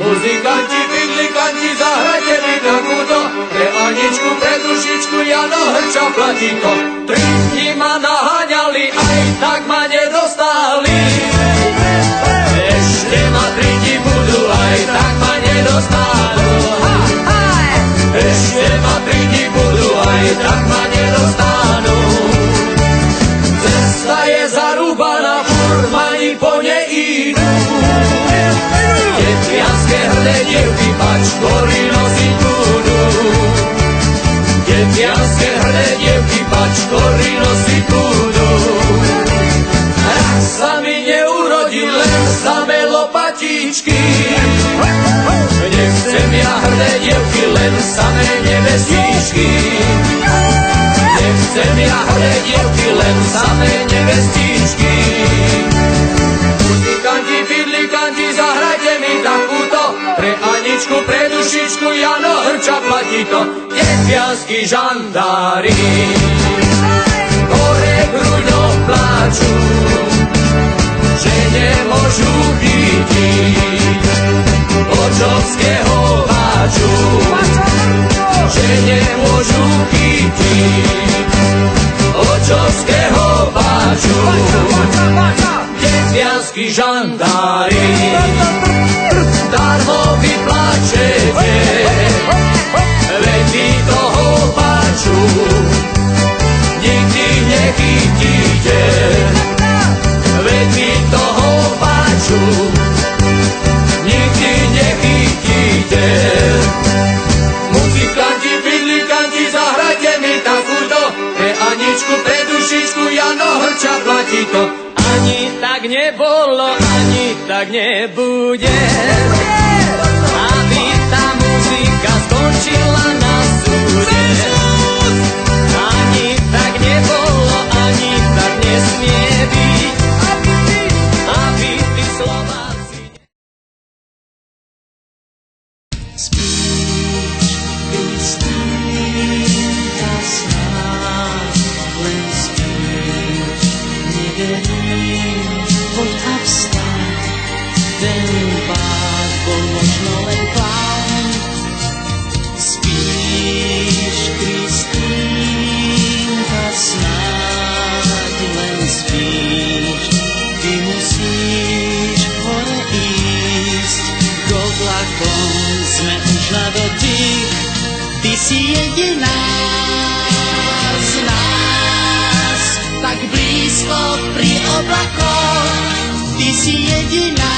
Muzikanti, bydlikanti, zahrajte mi takúto, pre Aničku, pre dušičku, Jano Hrča platí to. 3 dní ma naháňali, aj tak ma nedostali. Ešte ma 3 dní budú, aj tak ma nedostanú. Ešte ma 3 dní budú, aj tak ma nedostanú. Cesta je zarúbaná, furmani po nej idú. Detvianske hrdé dievky pačkory nosiť budú. Detvianske hrdé dievky pačkory nosiť budú. Rak sa mi neurodil, len samé lopatičky. Nechcem ja hrdé dievky, len samé nevestičky. Nechcem ja hrdé dievky, len samé nevestičky. Muzikanti, bydlikanti, zahrajte mi takúto, pre Aničku, pre dušičku, Jano Hrča platí to. Detvianski žandári hore hruďom pláču, že nemôžu chytiť očovského váču, že nemôžu chytiť očovského váču. Detvianski žandári darmo vy plačete, veď vy toho váču nikdy nechytíte, veď vy toho váču nikdy nechytíte. Muzikanti, bydlikanti, zahrajte mi takúto, pre Aničku, pre dušičku, Jano Hrča platí to. Ani tak nebolo, ani tak nebude, aby tá muzika skončila na súde. Ani tak nebolo, ani tak nesmie byť, aby tí Slováci... Spíš, Kristýnka, snáď len spíš, neverím, poď a vstaň, ten pád bol možno len klám. Spíš, Kristýnka, snáď len spíš, ty musíš hore ísť, k oblakom sme už na dotyk, ty si jediná z nás, tak blízko pri oblakoch, ty si jediná